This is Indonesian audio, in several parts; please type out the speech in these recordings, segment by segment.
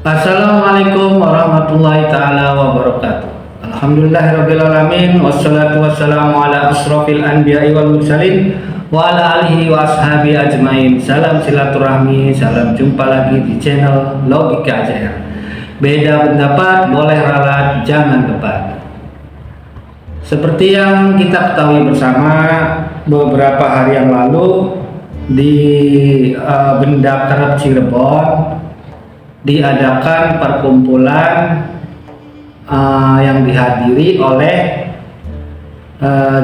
Assalamualaikum warahmatullahi ta'ala wabarakatuh. Alhamdulillahirrabbilalamin. Wassalatu wassalamu ala asrafil anbiya'i wal mursalin wa ala alihi wa ashabi ajmain. Salam silaturahmi, salam jumpa lagi di channel Logika Ajaib. Beda pendapat boleh ralat, jangan debat. Seperti yang kita ketahui bersama, beberapa hari yang lalu di Benda Kerep Cirebon diadakan perkumpulan yang dihadiri oleh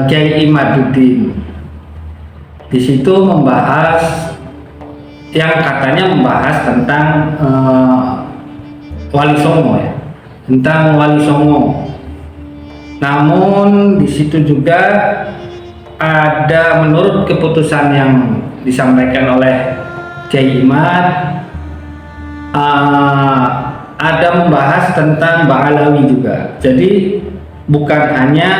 Kiai Imaduddin. Di situ membahas yang katanya membahas tentang Wali Songo, ya, tentang Wali Songo. Namun di situ juga ada, menurut keputusan yang disampaikan oleh Kiai Imad, ada membahas tentang Ba'alawi juga. Jadi bukan hanya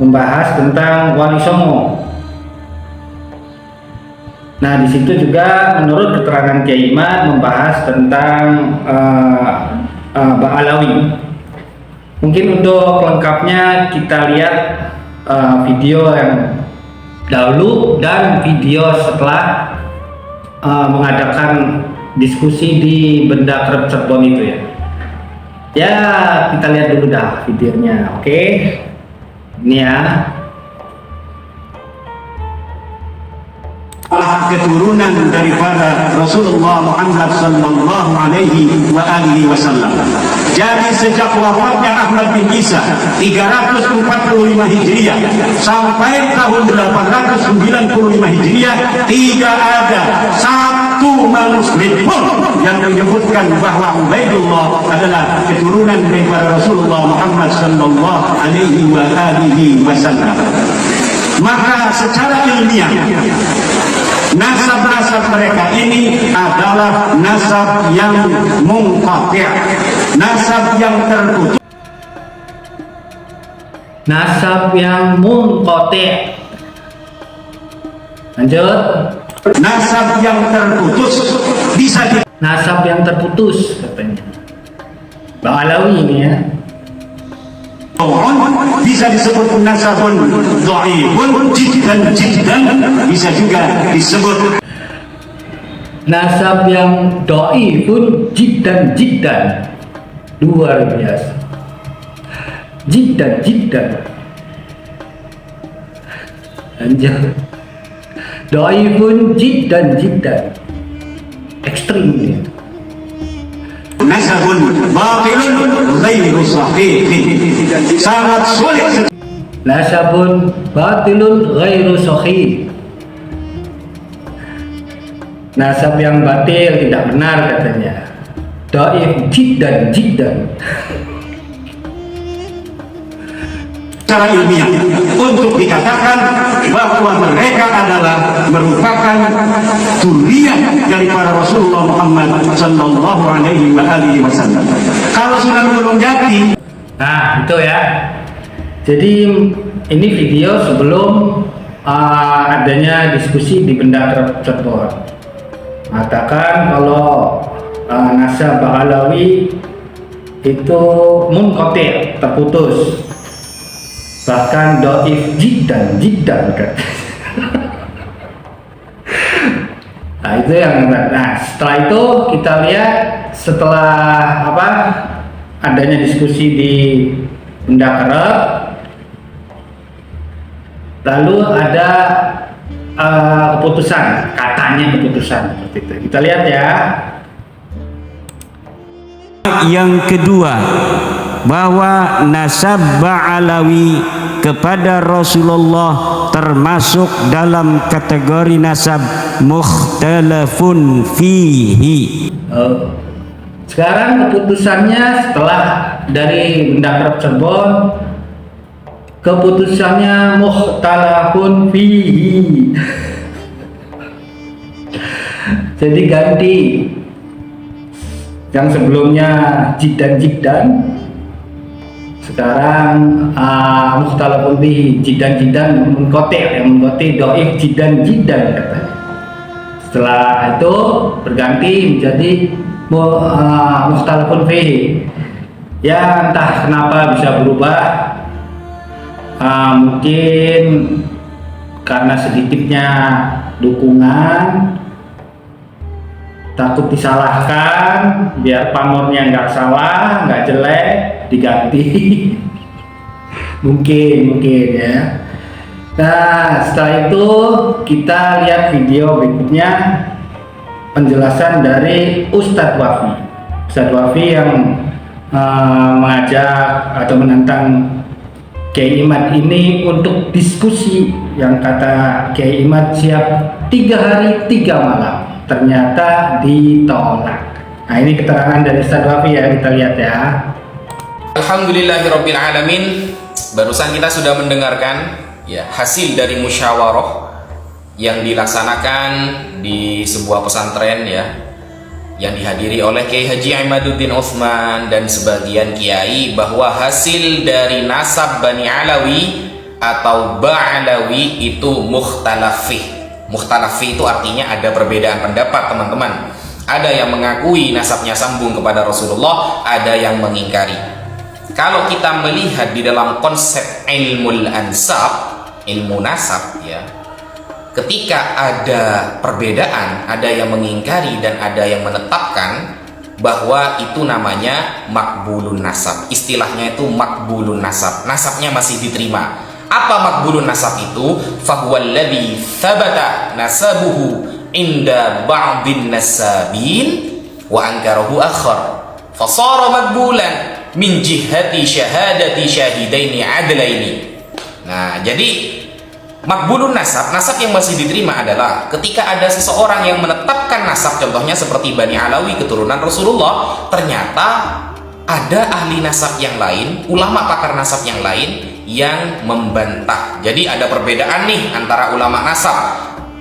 membahas tentang Wali Songo. Nah, di situ juga menurut keterangan Kiai Imad membahas tentang Ba'alawi. Mungkin untuk lengkapnya kita lihat video yang dahulu dan video setelah mengadakan diskusi di Benda Kerep Cirebon itu, ya. Ya, kita lihat dulu dah videonya. Oke. Ini ya. Keturunan daripada Rasulullah Muhammad sallallahu alaihi wa alihi wasallam. Jadi sejak wafatnya Ahmad bin Isa 345 Hijriah sampai tahun 895 Hijriah tidak ada satu muslim pun yang menyebutkan bahwa Ubaidullah adalah keturunan daripada Rasulullah Muhammad sallallahu alaihi wa alihi wasallam. Maka secara ilmiah nasab-nasab mereka ini adalah nasab yang munqati', nasab yang terputus. Nasab yang munqati'. Lanjut. Nasab yang terputus bisa Nasab yang terputus katanya. Ba'alawi ini, ya. Bisa disebut nasabun dhaifun jiddan, bisa juga disebut Nasab yang dhaifun jiddan, luar biasa. Jiddan. Lanjut. Dhaifun jiddan, ekstrim ini. nasabun batilun ghairu sahih, sangat sulit. Nasabun batilun ghairu sahih. Nasab yang batil, tidak benar katanya. Dhaif jiddan. Secara ilmiah untuk dikatakan bahwa mereka adalah merupakan dzurriyyah dari para Rasulullah Muhammad sallallahu alaihi wa alihi wasallam. Kalau sudah belum jadi, nah itu ya. Jadi ini video sebelum adanya diskusi di Benda Kerep Cirebon. Mengatakan kalau nasab Ba'alawi itu munqati', terputus. Bahkan dhaif jiddan kan. Nah itu yang, nah setelah itu kita lihat setelah adanya diskusi di Benda Kerep, lalu ada keputusan, katanya keputusan seperti itu. Kita lihat ya. Yang kedua, bahwa nasab Ba'alawi kepada Rasulullah termasuk dalam kategori nasab mukhtalafun fihi. Sekarang keputusannya setelah dari Benda Kerep Cirebon, keputusannya mukhtalafun fihi. Jadi ganti. Yang sebelumnya jiddan, sekarang mukhtalafun fihi, jiddan munqati', yang munqati' dhaif jiddan katanya. Setelah itu berganti menjadi mukhtalafun fihi. Ya entah kenapa bisa berubah, mungkin karena sedikitnya dukungan, takut disalahkan, biar pamornya nggak salah, nggak jelek, diganti. mungkin ya. Nah, setelah itu kita lihat video berikutnya, penjelasan dari Ustadz Wafi. Ustadz Wafi yang mengajak atau menantang Kiai Imad ini untuk diskusi, yang kata Kiai Imad siap 3 hari 3 malam, ternyata ditolak. Nah, ini keterangan dari Ustadz Wafi ya, kita lihat ya. Alhamdulillahirabbil alamin. Barusan kita sudah mendengarkan ya hasil dari musyawarah yang dilaksanakan di sebuah pesantren ya, yang dihadiri oleh Kiai Haji Imaduddin Utsman dan sebagian kiai, bahwa hasil dari nasab Bani Alawi atau Ba'alawi itu mukhtalafih. Mukhtalafih itu artinya ada perbedaan pendapat, teman-teman. Ada yang mengakui nasabnya sambung kepada Rasulullah, ada yang mengingkari. Kalau kita melihat di dalam konsep ilmu ansab, ilmu nasab ya, ketika ada perbedaan, ada yang mengingkari dan ada yang menetapkan, bahwa itu namanya makbulun nasab. Istilahnya itu makbulun nasab, nasabnya masih diterima. Apa makbulun nasab itu? Fahuwallazi thabata nasabuhu inda ba'din nasabin wa ankarahu akhar fasara makbulan min jihati syahadati syahidaini adlaini. Nah, jadi makbulun nasab, nasab yang masih diterima adalah ketika ada seseorang yang menetapkan nasab, contohnya seperti Bani Alawi keturunan Rasulullah, ternyata ada ahli nasab yang lain, ulama pakar nasab yang lain yang membantah. Jadi ada perbedaan nih antara ulama nasab,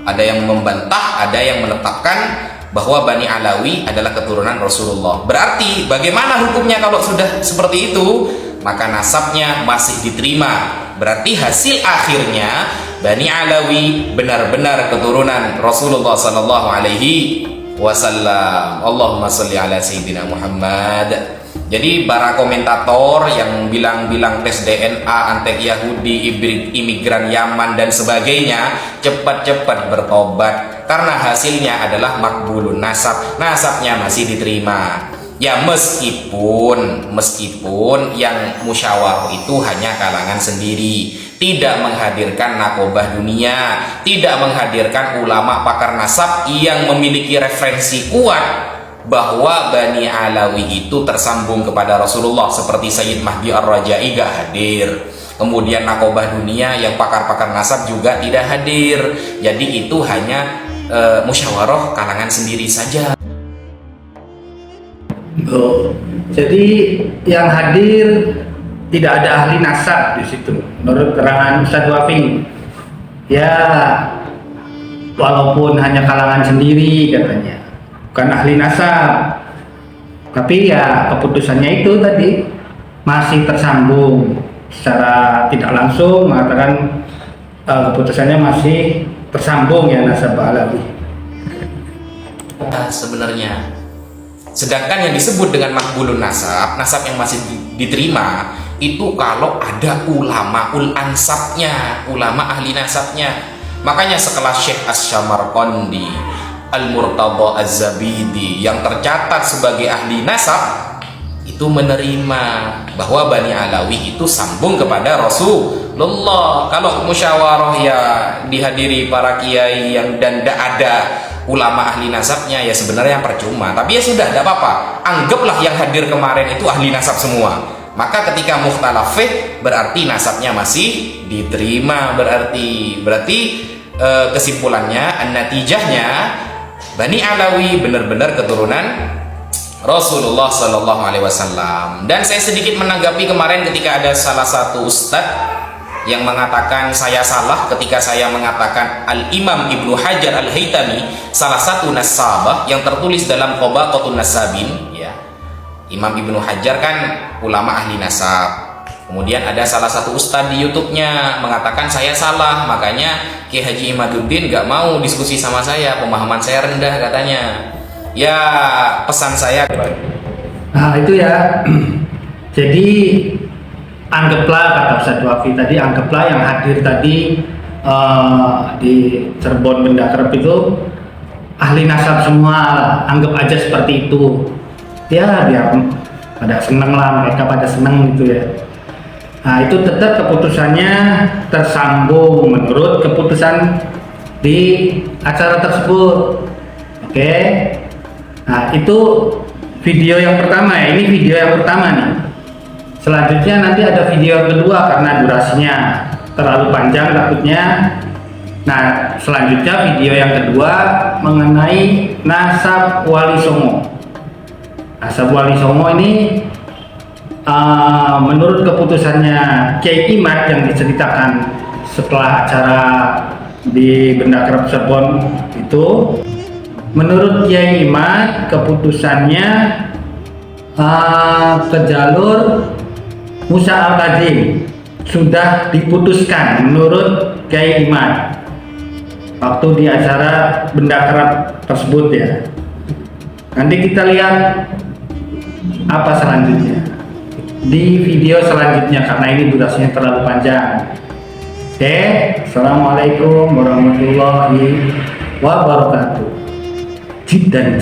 ada yang membantah, ada yang menetapkan bahwa Bani Alawi adalah keturunan Rasulullah. Berarti bagaimana hukumnya kalau sudah seperti itu? Maka nasabnya masih diterima. Berarti hasil akhirnya Bani Alawi benar-benar keturunan Rasulullah sallallahu alaihi wasallam. Allahumma sholli ala sayyidina Muhammad. Jadi para komentator yang bilang-bilang tes DNA antek Yahudi, imigran Yaman dan sebagainya, cepat-cepat bertobat karena hasilnya adalah makbulun nasab. Nasabnya masih diterima. Ya meskipun yang musyawarah itu hanya kalangan sendiri, tidak menghadirkan nakobah dunia, tidak menghadirkan ulama pakar nasab yang memiliki referensi kuat bahwa Bani Alawi itu tersambung kepada Rasulullah, seperti Sayyid Mahdi Ar-Rajai gak hadir. Kemudian nakobah dunia yang pakar-pakar nasab juga tidak hadir. Jadi itu hanya musyawarah kalangan sendiri saja. Jadi yang hadir tidak ada ahli nasab di situ. Menurut keterangan Ustadz Wafi, ya walaupun hanya kalangan sendiri katanya, bukan ahli nasab, tapi ya keputusannya itu tadi masih tersambung secara tidak langsung, mengatakan keputusannya masih tersambung ya nasab Alawi. Sebenarnya sedangkan yang disebut dengan makbulun nasab, nasab yang masih diterima itu kalau ada ulama ul ansabnya, ulama ahli nasabnya. Makanya sekelas Syekh Asy-Syamarqandi, Al-Murtadha Az-Zabidi yang tercatat sebagai ahli nasab itu menerima bahwa Bani Alawi itu sambung kepada Rasulullah. Kalau musyawarah ya dihadiri para kiai yang dan tidak ada ulama ahli nasabnya, ya sebenarnya percuma. Tapi ya sudah, tidak apa-apa. Anggaplah yang hadir kemarin itu ahli nasab semua. Maka ketika mukhtalafih berarti nasabnya masih diterima. Berarti kesimpulannya, an-natijahnya Bani Alawi benar-benar keturunan Rasulullah Sallallahu Alaihi Wasallam. Dan saya sedikit menanggapi kemarin ketika ada salah satu ustadz yang mengatakan saya salah ketika saya mengatakan Al-Imam Ibnu Hajar Al-Haytami salah satu nasabah yang tertulis dalam Tabaqatun Nasabin ya. Imam Ibnu Hajar kan ulama ahli nasab. Kemudian ada salah satu ustadz di YouTube-nya mengatakan saya salah, makanya Kiai Haji Imaduddin nggak mau diskusi sama saya, pemahaman saya rendah katanya. Ya, pesan saya. Nah itu ya. Jadi anggaplah kata Ustadz Wafi tadi, anggaplah yang hadir tadi di Cirebon Benda Kerep itu ahli nasab semua, anggap aja seperti itu. Ya biar pada seneng lah, mereka pada seneng gitu ya. Nah itu tetap keputusannya tersambung menurut keputusan di acara tersebut. Oke. Nah itu video yang pertama ya, ini video yang pertama nih. Selanjutnya nanti ada video yang kedua karena durasinya terlalu panjang takutnya. Nah selanjutnya video yang kedua mengenai nasab Wali Songo. Nasab Wali Songo ini menurut keputusannya Kiai Imad yang diceritakan setelah acara di Benda Kerep Cirebon itu, menurut Kiai Imad keputusannya ke jalur Musa Al-Kadzim sudah diputuskan menurut Kiai Imad waktu di acara Benda Kerep tersebut ya. Nanti kita lihat apa selanjutnya di video selanjutnya karena ini durasinya terlalu panjang. Oke, assalamualaikum warahmatullahi wabarakatuh. Jiddan.